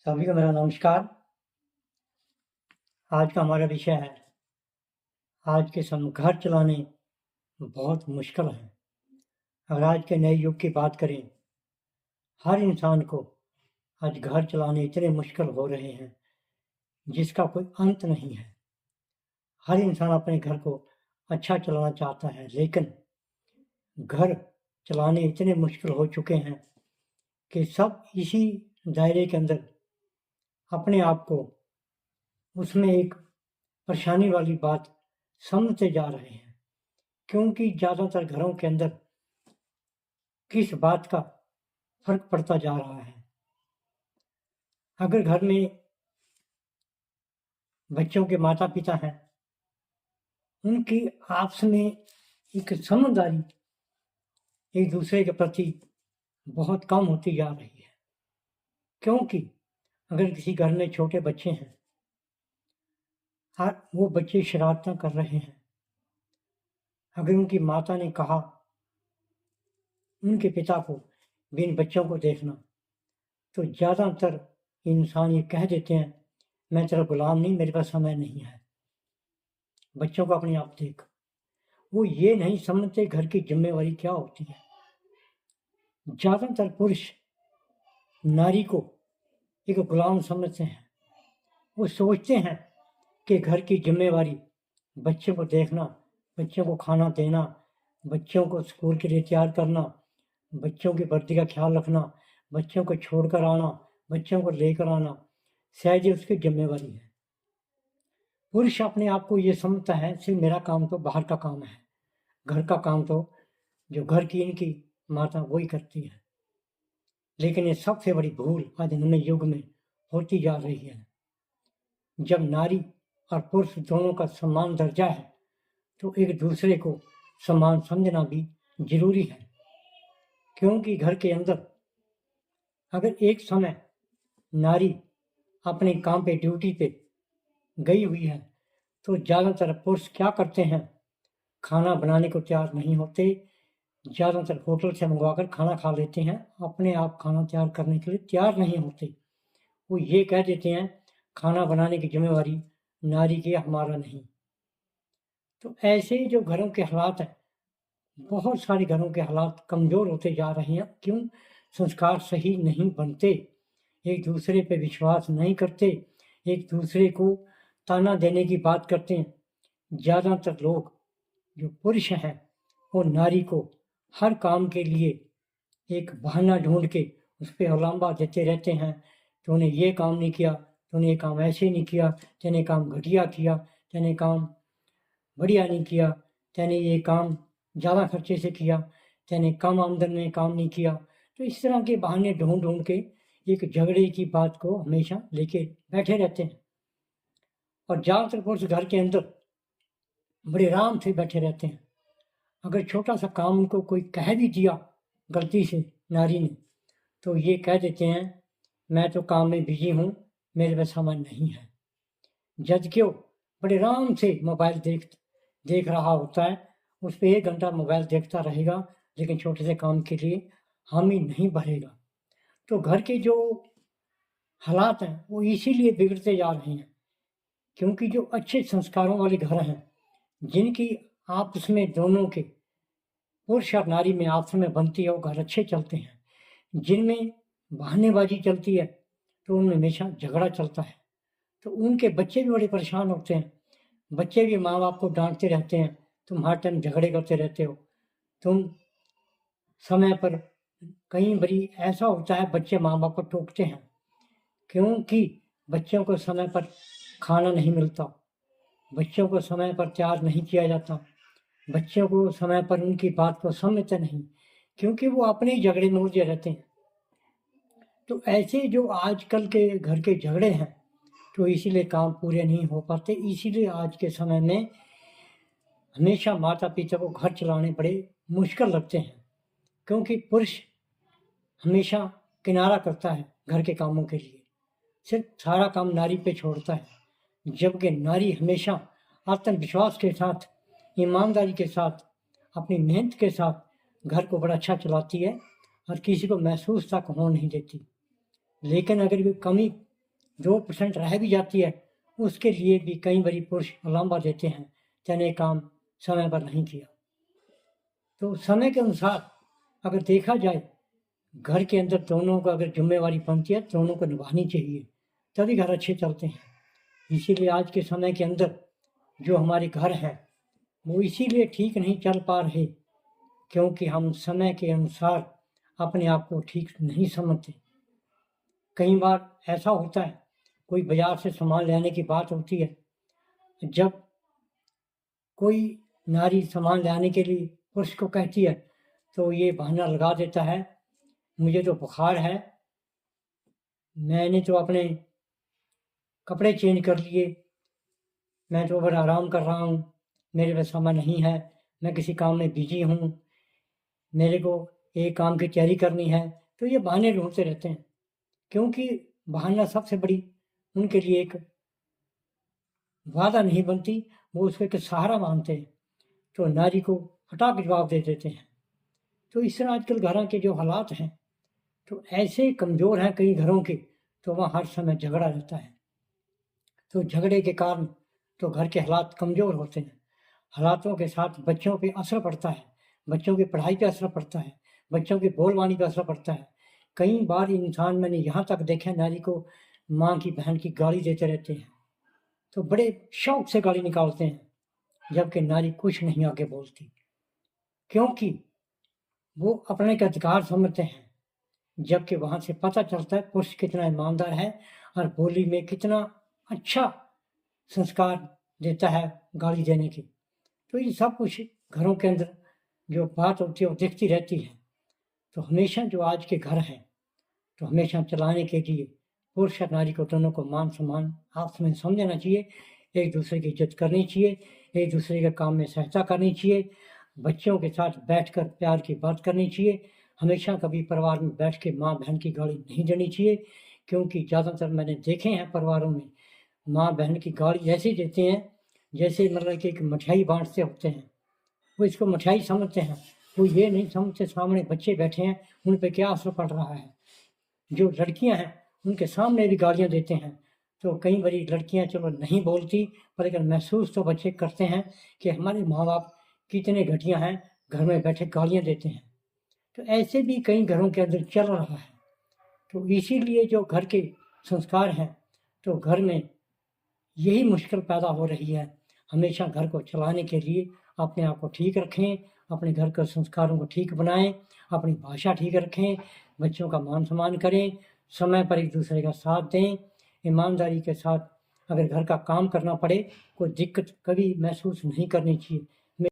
सभी को मेरा नमस्कार। आज का हमारा विषय है आज के समय घर चलाने बहुत मुश्किल है। अगर आज के नए युग की बात करें, हर इंसान को आज घर चलाने इतने मुश्किल हो रहे हैं जिसका कोई अंत नहीं है। हर इंसान अपने घर को अच्छा चलाना चाहता है, लेकिन घर चलाने इतने मुश्किल हो चुके हैं कि सब इसी दायरे के अंदर अपने आप को उसमें एक परेशानी वाली बात समझते जा रहे हैं, क्योंकि ज़्यादातर घरों के अंदर किस बात का फर्क पड़ता जा रहा है। अगर घर में बच्चों के माता पिता हैं, उनकी आपस में एक समझदारी एक दूसरे के प्रति बहुत कम होती जा रही है, क्योंकि अगर किसी घर में छोटे बच्चे हैं और वो बच्चे शरारतें कर रहे हैं, अगर उनकी माता ने कहा उनके पिता को भी इन बच्चों को देखना, तो ज़्यादातर इंसान ये कह देते हैं, मैं तेरा गुलाम नहीं, मेरे पास समय नहीं है, बच्चों को अपने आप देख। वो ये नहीं समझते घर की जिम्मेवारी क्या होती है। ज़्यादातर पुरुष नारी को एक गुलाम समझते हैं। वो सोचते हैं कि घर की जिम्मेवारी बच्चों को देखना, बच्चों को खाना देना, बच्चों को स्कूल के लिए तैयार करना, बच्चों की वर्दी का ख्याल रखना, बच्चों को छोड़कर आना, बच्चों को लेकर आना, शायद ये उसकी जिम्मेवारी है। पुरुष अपने आप को ये समझता है सिर्फ मेरा काम तो बाहर का काम है, घर का काम तो जो घर की इनकी माता वही करती है। लेकिन ये सबसे बड़ी भूल आज नए युग में होती जा रही है। जब नारी और पुरुष दोनों का समान दर्जा है, तो एक दूसरे को समान समझना भी जरूरी है, क्योंकि घर के अंदर अगर एक समय नारी अपने काम पे ड्यूटी पे गई हुई है, तो ज़्यादातर पुरुष क्या करते हैं, खाना बनाने को तैयार नहीं होते, ज़्यादातर होटल से मंगवाकर खाना खा लेते हैं, अपने आप खाना तैयार करने के लिए तैयार नहीं होते। वो ये कह देते हैं खाना बनाने की जिम्मेवारी नारी की, हमारा नहीं। तो ऐसे जो घरों के हालात हैं, बहुत सारे घरों के हालात कमज़ोर होते जा रहे हैं। क्यों? संस्कार सही नहीं बनते, एक दूसरे पे विश्वास नहीं करते, एक दूसरे को ताना देने की बात करते हैं। ज़्यादातर लोग जो पुरुष हैं वो नारी को हर काम के लिए एक बहाना ढूंढ के उस पर उलांबा देते रहते हैं, तूने ये काम नहीं किया, तूने ये काम ऐसे नहीं किया, तूने काम घटिया किया, तूने काम बढ़िया नहीं किया, तूने ये काम ज़्यादा खर्चे से किया, तूने कम आमदन में काम नहीं किया। तो इस तरह के बहाने ढूंढ ढूंढ के एक झगड़े की बात को हमेशा लेके बैठे रहते हैं। और ज़्यादातर पुरुष घर के अंदर बड़े आराम से बैठे रहते हैं। अगर छोटा सा काम उनको कोई कह भी दिया गलती से नारी ने, तो ये कह देते हैं मैं तो काम में बिजी हूँ, मेरे पास समय नहीं है। जबकि वो बड़े आराम से मोबाइल देख रहा होता है, उस पर 1 घंटा मोबाइल देखता रहेगा, लेकिन छोटे से काम के लिए हामी नहीं भरेगा। तो घर के जो हालात हैं वो इसीलिए बिगड़ते जा रहे हैं, क्योंकि जो अच्छे संस्कारों वाले घर हैं, जिनकी आपस में दोनों के पुरुष और नारी में आपस में बनती है, वो घर अच्छे चलते हैं। जिनमें बहानेबाजी चलती है, तो उनमें हमेशा झगड़ा चलता है, तो उनके बच्चे भी बड़े परेशान होते हैं। बच्चे भी माँ बाप को डांटते रहते हैं, तुम हर टाइम झगड़े करते रहते हो, तुम समय पर, कई बारी ऐसा होता है बच्चे माँ बाप को टोकते हैं, क्योंकि बच्चों को समय पर खाना नहीं मिलता, बच्चों को समय पर तैयार नहीं किया जाता, बच्चों को समय पर उनकी बात को समझते नहीं, क्योंकि वो अपने ही झगड़े में उलझे रहते हैं। तो ऐसे जो आजकल के घर के झगड़े हैं, तो इसीलिए काम पूरे नहीं हो पाते। इसीलिए आज के समय में हमेशा माता पिता को घर चलाने बड़े मुश्किल लगते हैं, क्योंकि पुरुष हमेशा किनारा करता है घर के कामों के लिए, सिर्फ सारा काम नारी पे छोड़ता है, जबकि नारी हमेशा आत्मविश्वास के साथ, ईमानदारी के साथ, अपनी मेहनत के साथ घर को बड़ा अच्छा चलाती है और किसी को महसूस तक होने नहीं देती। लेकिन अगर कोई कमी 2% रह भी जाती है, उसके लिए भी कई बारी पुरुष लांबा देते हैं, तैने काम समय पर नहीं किया। तो समय के अनुसार अगर देखा जाए, घर के अंदर दोनों को अगर जिम्मेवारी बनती है, दोनों को निभानी चाहिए, तभी घर अच्छे चलते हैं। इसीलिए आज के समय के अंदर जो हमारे घर हैं, वो इसीलिए ठीक नहीं चल पा रहे, क्योंकि हम समय के अनुसार अपने आप को ठीक नहीं समझते। कई बार ऐसा होता है, कोई बाजार से सामान लाने की बात होती है, जब कोई नारी सामान लाने के लिए पुरुष को कहती है, तो ये बहाना लगा देता है, मुझे तो बुखार है, मैंने तो अपने कपड़े चेंज कर लिए, मैं तो अगर आराम कर रहा हूँ, मेरे पास समय नहीं है, मैं किसी काम में बिजी हूँ, मेरे को एक काम की तैयारी करनी है। तो ये बहाने ढूंढते रहते हैं, क्योंकि बहाना सबसे बड़ी उनके लिए एक वादा नहीं बनती, वो उसको एक सहारा मानते हैं, तो नारी को हटा के जवाब दे देते हैं। तो इस तरह आजकल घरों के जो हालात हैं, तो ऐसे कमज़ोर हैं कई घरों के, तो वहाँ हर समय झगड़ा रहता है। तो झगड़े के कारण तो घर के हालात कमज़ोर होते हैं। हालातों के साथ बच्चों पे असर पड़ता है, बच्चों की पढ़ाई पे असर पड़ता है, बच्चों की बोलबानी पे असर पड़ता है। कई बार इंसान मैंने यहाँ तक देखा है, नारी को माँ की बहन की गाली देते रहते हैं, तो बड़े शौक से गाली निकालते हैं, जबकि नारी कुछ नहीं आगे बोलती, क्योंकि वो अपने का अधिकार समझते हैं। जबकि वहाँ से पता चलता है पुरुष कितना ईमानदार है और बोली में कितना अच्छा संस्कार देता है गाली देने की। तो ये सब कुछ घरों के अंदर जो बात होती है वो दिखती रहती है। तो हमेशा जो आज के घर हैं, तो हमेशा चलाने के लिए पुरुष और नारी को दोनों को मान सम्मान आपस में समझना चाहिए, एक दूसरे की इज्जत करनी चाहिए, एक दूसरे के काम में सहायता करनी चाहिए, बच्चों के साथ बैठकर प्यार की बात करनी चाहिए। हमेशा कभी परिवार में बैठ के माँ बहन की गाली नहीं देनी चाहिए, क्योंकि ज़्यादातर मैंने देखे हैं परिवारों में माँ बहन की गाली ऐसे देते हैं जैसे मतलब कि एक मिठाई बांटते होते हैं, वो इसको मिठाई समझते हैं, वो ये नहीं समझते सामने बच्चे बैठे हैं उन पर क्या असर पड़ रहा है। जो लड़कियां हैं उनके सामने भी गालियां देते हैं, तो कई बारी लड़कियां चलो नहीं बोलती, पर लेकिन महसूस तो बच्चे करते हैं कि हमारे माँ बाप कितने घटिया हैं, घर में बैठे गालियां देते हैं। तो ऐसे भी कई घरों के अंदर चल रहा है। तो इसीलिए जो घर के संस्कार हैं, तो घर में यही मुश्किल पैदा हो रही है। हमेशा घर को चलाने के लिए अपने आप को ठीक रखें, अपने घर के संस्कारों को ठीक बनाएं, अपनी भाषा ठीक रखें, बच्चों का मान सम्मान करें, समय पर एक दूसरे का साथ दें, ईमानदारी के साथ अगर घर का काम करना पड़े कोई दिक्कत कभी महसूस नहीं करनी चाहिए,